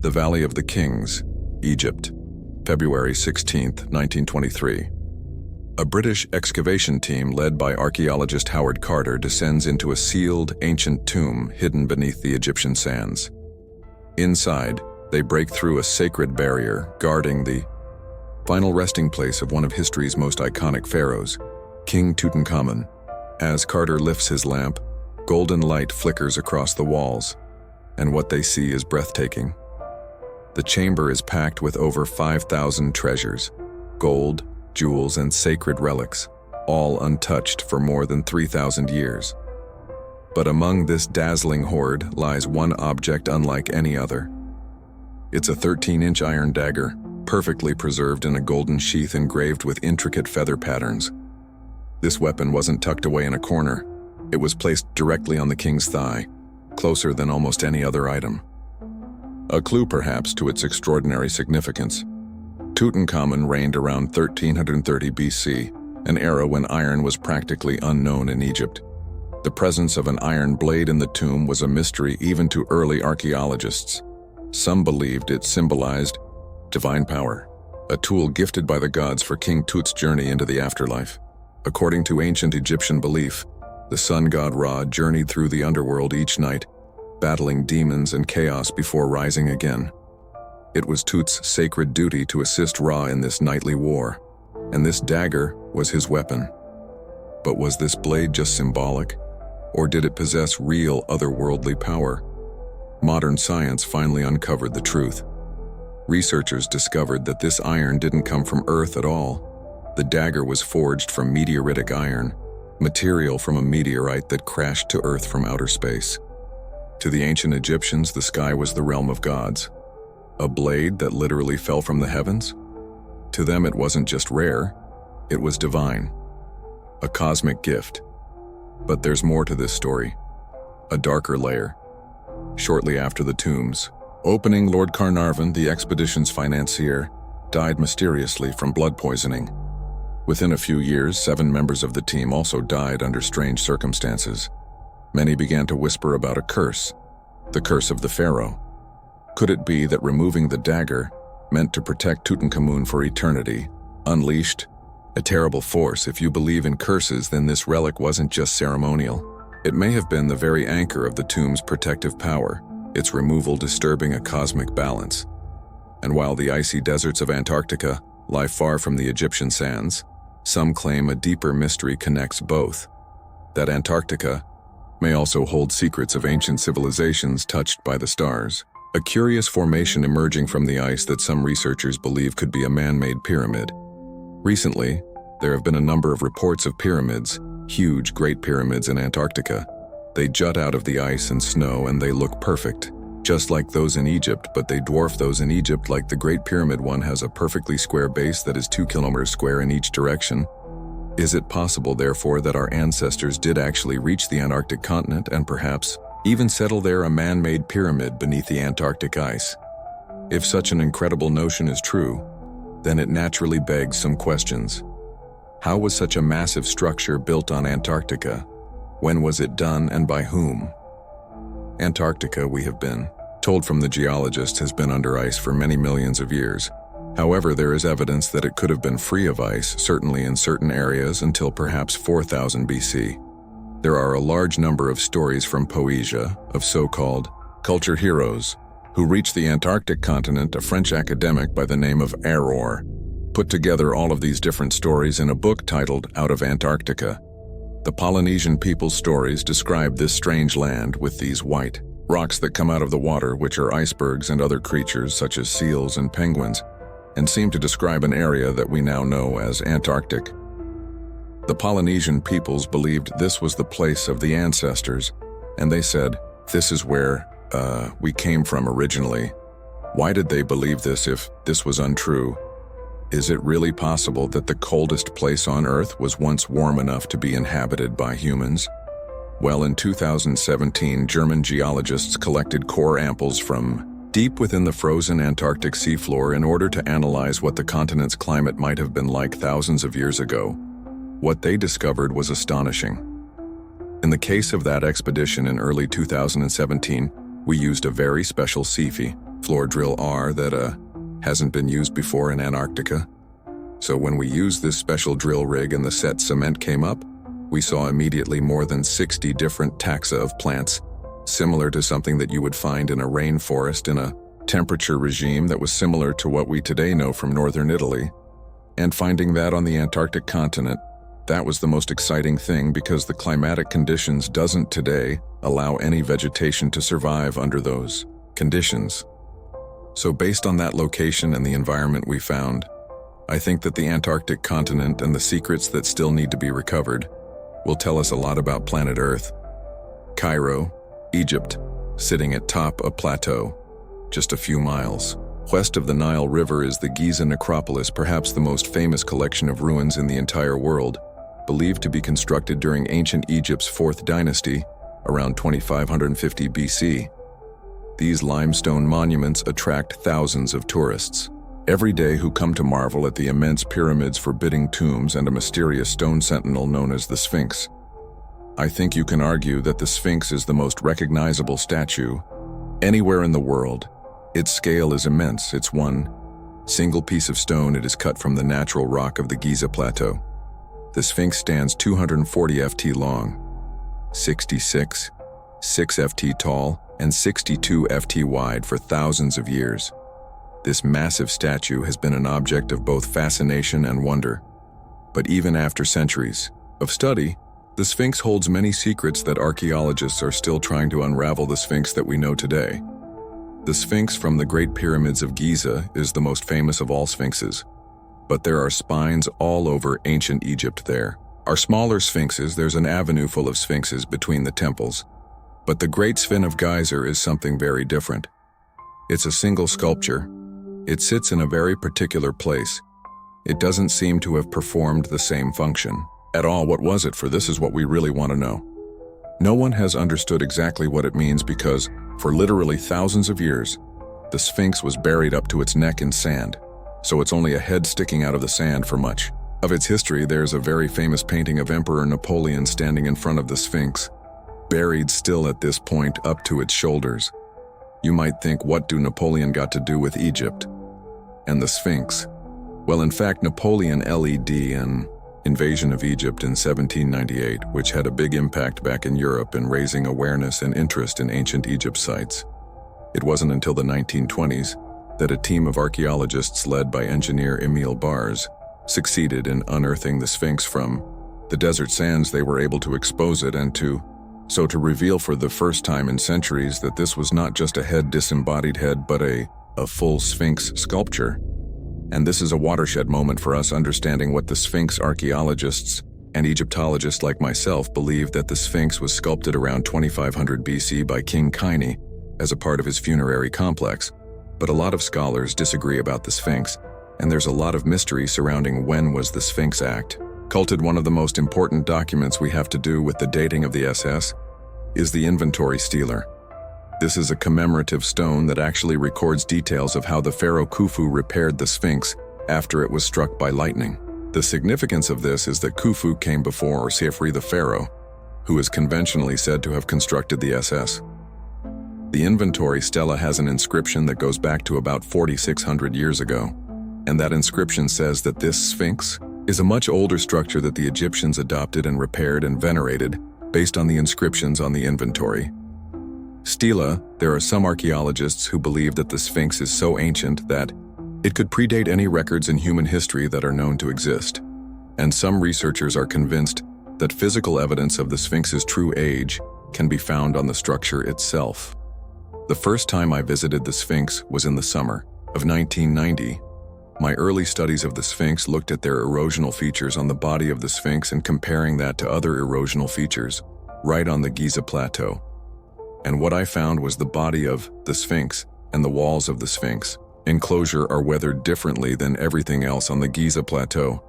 The Valley of the Kings, Egypt, February 16, 1923. A British excavation team led by archaeologist Howard Carter descends into a sealed, ancient tomb hidden beneath the Egyptian sands. Inside, they break through a sacred barrier guarding the final resting place of one of history's most iconic pharaohs, King Tutankhamun. As Carter lifts his lamp, golden light flickers across the walls, and what they see is breathtaking. The chamber is packed with over 5,000 treasures, gold, jewels, and sacred relics, all untouched for more than 3,000 years. But among this dazzling hoard lies one object unlike any other. It's a 13-inch iron dagger, perfectly preserved in a golden sheath engraved with intricate feather patterns. This weapon wasn't tucked away in a corner. It was placed directly on the king's thigh, closer than almost any other item. A clue perhaps to its extraordinary significance. Tutankhamun reigned around 1330 BC, an era when iron was practically unknown in Egypt. The presence of an iron blade in the tomb was a mystery even to early archaeologists. Some believed it symbolized divine power, a tool gifted by the gods for King Tut's journey into the afterlife. According to ancient Egyptian belief, the sun god Ra journeyed through the underworld each night, battling demons and chaos before rising again. It was Tut's sacred duty to assist Ra in this nightly war, and this dagger was his weapon. But was this blade just symbolic, or did it possess real otherworldly power? Modern science finally uncovered the truth. Researchers discovered that this iron didn't come from Earth at all. The dagger was forged from meteoritic iron, material from a meteorite that crashed to Earth from outer space. To the ancient Egyptians, the sky was the realm of gods. A blade that literally fell from the heavens? To them, it wasn't just rare, it was divine. A cosmic gift. But there's more to this story. A darker layer. Shortly after the tomb's opening, Lord Carnarvon, the expedition's financier, died mysteriously from blood poisoning. Within a few years, 7 members of the team also died under strange circumstances. Many began to whisper about a curse, the curse of the pharaoh. Could it be that removing the dagger, meant to protect Tutankhamun for eternity, unleashed a terrible force? If you believe in curses, then this relic wasn't just ceremonial. It may have been the very anchor of the tomb's protective power, its removal disturbing a cosmic balance. And while the icy deserts of Antarctica lie far from the Egyptian sands, some claim a deeper mystery connects both. That Antarctica may also hold secrets of ancient civilizations touched by the stars. A curious formation emerging from the ice that some researchers believe could be a man-made pyramid. Recently, there have been a number of reports of pyramids, huge Great Pyramids in Antarctica. They jut out of the ice and snow and they look perfect, just like those in Egypt, but they dwarf those in Egypt. Like the Great Pyramid one has a perfectly square base that is 2 kilometers square in each direction. Is it possible, therefore, that our ancestors did actually reach the Antarctic continent and perhaps even settle there, a man-made pyramid beneath the Antarctic ice? If such an incredible notion is true, then it naturally begs some questions. How was such a massive structure built on Antarctica? When was it done and by whom? Antarctica, we have been told from the geologists, has been under ice for many millions of years. However, there is evidence that it could have been free of ice, certainly in certain areas, until perhaps 4000 BC. There are a large number of stories from Poesia of so-called culture heroes who reached the Antarctic continent. A French academic by the name of Error put together all of these different stories in a book titled Out of Antarctica. The Polynesian people's stories describe this strange land with these white rocks that come out of the water, which are icebergs and other creatures such as seals and penguins, and seem to describe an area that we now know as Antarctic. The Polynesian peoples believed this was the place of the ancestors, and they said, this is where we came from originally. Why did they believe this if this was untrue? Is it really possible that the coldest place on Earth was once warm enough to be inhabited by humans? Well, in 2017, German geologists collected core amples from deep within the frozen Antarctic seafloor in order to analyze what the continent's climate might have been like thousands of years ago. What they discovered was astonishing. In the case of that expedition in early 2017, we used a very special CFI, floor drill R that hasn't been used before in Antarctica. So when we used this special drill rig and the set cement came up, we saw immediately more than 60 different taxa of plants, similar to something that you would find in a rainforest in a temperature regime that was similar to what we today know from northern Italy. And finding that on the Antarctic continent, that was the most exciting thing because the climatic conditions doesn't today allow any vegetation to survive under those conditions. So based on that location and the environment we found, I think that the Antarctic continent and the secrets that still need to be recovered will tell us a lot about planet Earth. Cairo, Egypt, sitting atop a plateau, just a few miles west of the Nile River is the Giza necropolis, perhaps the most famous collection of ruins in the entire world, believed to be constructed during ancient Egypt's 4th dynasty, around 2550 BC. These limestone monuments attract thousands of tourists every day who come to marvel at the immense pyramids, forbidding tombs, and a mysterious stone sentinel known as the Sphinx. I think you can argue that the Sphinx is the most recognizable statue anywhere in the world. Its scale is immense. It's one single piece of stone. It is cut from the natural rock of the Giza Plateau. The Sphinx stands 240 ft long, 66, 6 ft tall, and 62 ft wide for thousands of years. This massive statue has been an object of both fascination and wonder. But even after centuries of study, the Sphinx holds many secrets that archaeologists are still trying to unravel. The Sphinx that we know today. The Sphinx from the Great Pyramids of Giza is the most famous of all sphinxes, but there are spines all over ancient Egypt. There are smaller sphinxes. There's an avenue full of sphinxes between the temples, but the Great Sphinx of Giza is something very different. It's a single sculpture. It sits in a very particular place. It doesn't seem to have performed the same function at all. What was it for? This is what we really want to know. No one has understood exactly what it means because, for literally thousands of years, the Sphinx was buried up to its neck in sand, so it's only a head sticking out of the sand for much of its history. There's a very famous painting of Emperor Napoleon standing in front of the Sphinx, buried still at this point up to its shoulders. You might think, what do Napoleon got to do with Egypt and the Sphinx? Well, in fact, Napoleon led an invasion of Egypt in 1798, which had a big impact back in Europe in raising awareness and interest in ancient Egypt sites. It wasn't until the 1920s that a team of archaeologists led by engineer Emil Bars succeeded in unearthing the Sphinx from the desert sands. They were able to expose it and to reveal for the first time in centuries that this was not just a head, disembodied head, but a full Sphinx sculpture. And this is a watershed moment for us understanding what the Sphinx archaeologists and Egyptologists like myself believe, that the Sphinx was sculpted around 2500 BC by King Kine as a part of his funerary complex. But a lot of scholars disagree about the Sphinx, and there's a lot of mystery surrounding when was the Sphinx act culted. One of the most important documents we have to do with the dating of the SS is the inventory stealer. This is a commemorative stone that actually records details of how the pharaoh Khufu repaired the Sphinx after it was struck by lightning. The significance of this is that Khufu came before Sefri the pharaoh, who is conventionally said to have constructed the SS. The inventory stela has an inscription that goes back to about 4,600 years ago, and that inscription says that this Sphinx is a much older structure that the Egyptians adopted and repaired and venerated based on the inscriptions on the inventory stela. There are some archaeologists who believe that the Sphinx is so ancient that it could predate any records in human history that are known to exist. And some researchers are convinced that physical evidence of the Sphinx's true age can be found on the structure itself. The first time I visited the Sphinx was in the summer of 1990. My early studies of the Sphinx looked at their erosional features on the body of the Sphinx and comparing that to other erosional features right on the Giza Plateau. And what I found was the body of the Sphinx and the walls of the Sphinx enclosure are weathered differently than everything else on the Giza Plateau.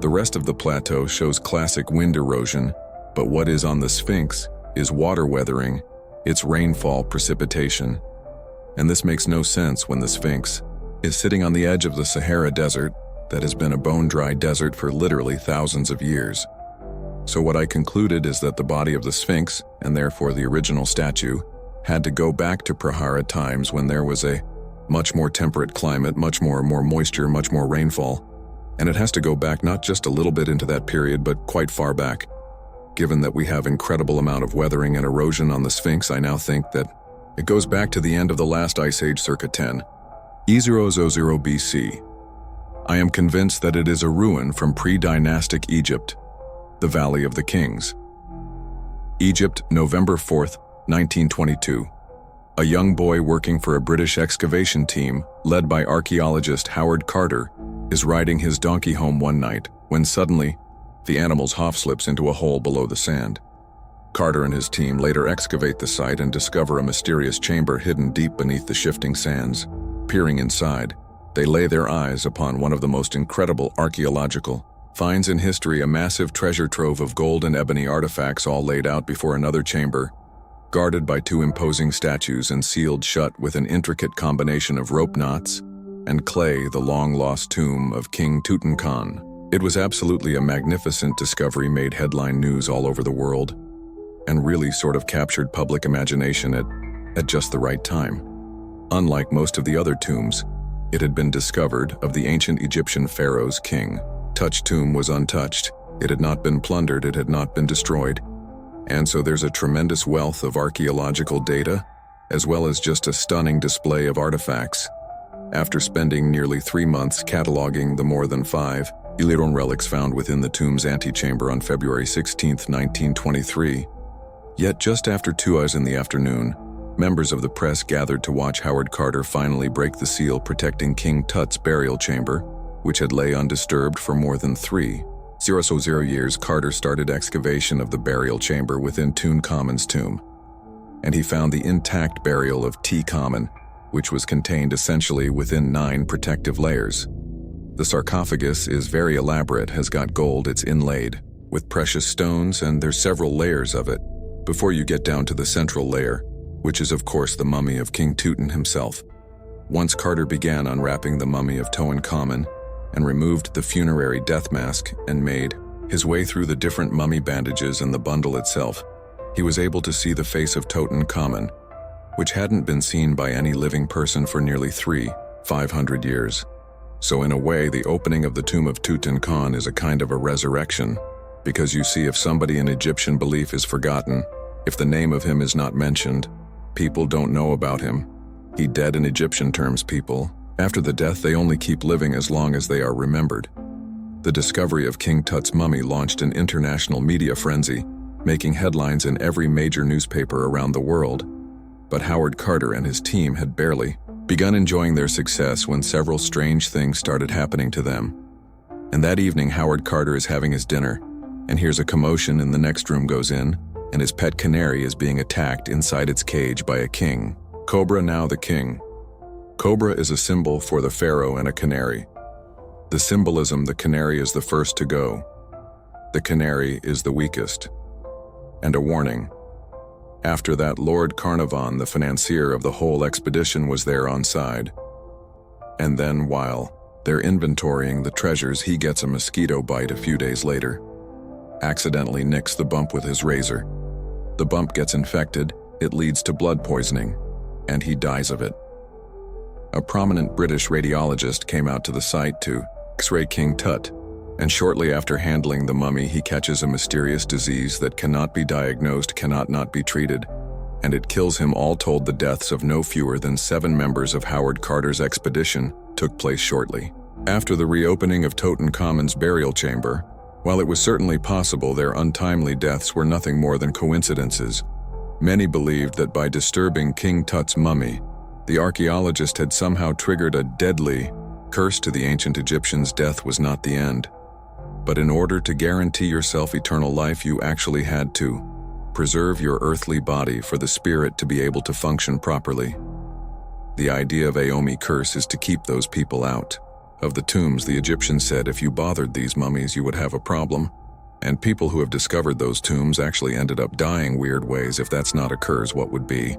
The rest of the plateau shows classic wind erosion, but what is on the Sphinx is water weathering, it's rainfall precipitation. And this makes no sense when the Sphinx is sitting on the edge of the Sahara Desert that has been a bone-dry desert for literally thousands of years. So what I concluded is that the body of the Sphinx, and therefore the original statue, had to go back to Prahara times when there was a much more temperate climate, much more moisture, much more rainfall. And it has to go back not just a little bit into that period, but quite far back. Given that we have incredible amount of weathering and erosion on the Sphinx, I now think that it goes back to the end of the last ice age circa 10. E000 BC. I am convinced that it is a ruin from pre-dynastic Egypt, the Valley of the Kings. Egypt, November 4th, 1922. A young boy working for a British excavation team, led by archaeologist Howard Carter, is riding his donkey home one night when suddenly, the animal's hoof slips into a hole below the sand. Carter and his team later excavate the site and discover a mysterious chamber hidden deep beneath the shifting sands. Peering inside, they lay their eyes upon one of the most incredible archaeological finds in history, a massive treasure trove of gold and ebony artifacts all laid out before another chamber, guarded by two imposing statues and sealed shut with an intricate combination of rope knots and clay, the long-lost tomb of King Tutankhamun. It was absolutely a magnificent discovery, made headline news all over the world, and really sort of captured public imagination at just the right time. Unlike most of the other tombs, it had been discovered of the ancient Egyptian pharaohs King Tut's tomb was untouched. It had not been plundered, it had not been destroyed. And so there's a tremendous wealth of archaeological data, as well as just a stunning display of artifacts. After spending nearly 3 months cataloging the more than 5 Illyrian relics found within the tomb's antechamber on February 16, 1923, yet just after 2 hours in the afternoon, members of the press gathered to watch Howard Carter finally break the seal protecting King Tut's burial chamber, which had lay undisturbed for more than 300 years. Carter started excavation of the burial chamber within Tutankhamun's tomb, and he found the intact burial of Tutankhamun, which was contained essentially within 9 protective layers. The sarcophagus is very elaborate, has got gold, it's inlaid with precious stones, and there's several layers of it before you get down to the central layer, which is of course the mummy of King Tutankhamun himself. Once Carter began unwrapping the mummy of Tutankhamun and removed the funerary death mask and made his way through the different mummy bandages and the bundle itself, he was able to see the face of Tutankhamun, which hadn't been seen by any living person for nearly 500 years. So in a way, the opening of the tomb of Tutankhamun is a kind of a resurrection, because you see, if somebody in Egyptian belief is forgotten, if the name of him is not mentioned, people don't know about him. He dead in Egyptian terms, people. After the death, they only keep living as long as they are remembered. The discovery of King Tut's mummy launched an international media frenzy, making headlines in every major newspaper around the world. But Howard Carter and his team had barely begun enjoying their success when several strange things started happening to them. And that evening, Howard Carter is having his dinner, and hears a commotion in the next room, goes in, and his pet canary is being attacked inside its cage by a king cobra, now the king. Cobra is a symbol for the pharaoh and a canary. The symbolism: the canary is the first to go. The canary is the weakest. And a warning. After that, Lord Carnarvon, the financier of the whole expedition, was there on side. And then, while they're inventorying the treasures, he gets a mosquito bite a few days later. Accidentally nicks the bump with his razor. The bump gets infected, it leads to blood poisoning, and he dies of it. A prominent British radiologist came out to the site to X-ray King Tut, and shortly after handling the mummy, he catches a mysterious disease that cannot be diagnosed, cannot not be treated, and it kills him. All told, the deaths of no fewer than 7 members of Howard Carter's expedition took place shortly after the reopening of Tutankhamun's burial chamber. While it was certainly possible their untimely deaths were nothing more than coincidences, many believed that by disturbing King Tut's mummy, the archaeologist had somehow triggered a deadly curse to the ancient Egyptians. Death was not the end. But in order to guarantee yourself eternal life, you actually had to preserve your earthly body for the spirit to be able to function properly. The idea of Aomi curse is to keep those people out of the tombs. The Egyptians said if you bothered these mummies, you would have a problem. And people who have discovered those tombs actually ended up dying weird ways. If that's not a curse, what would be?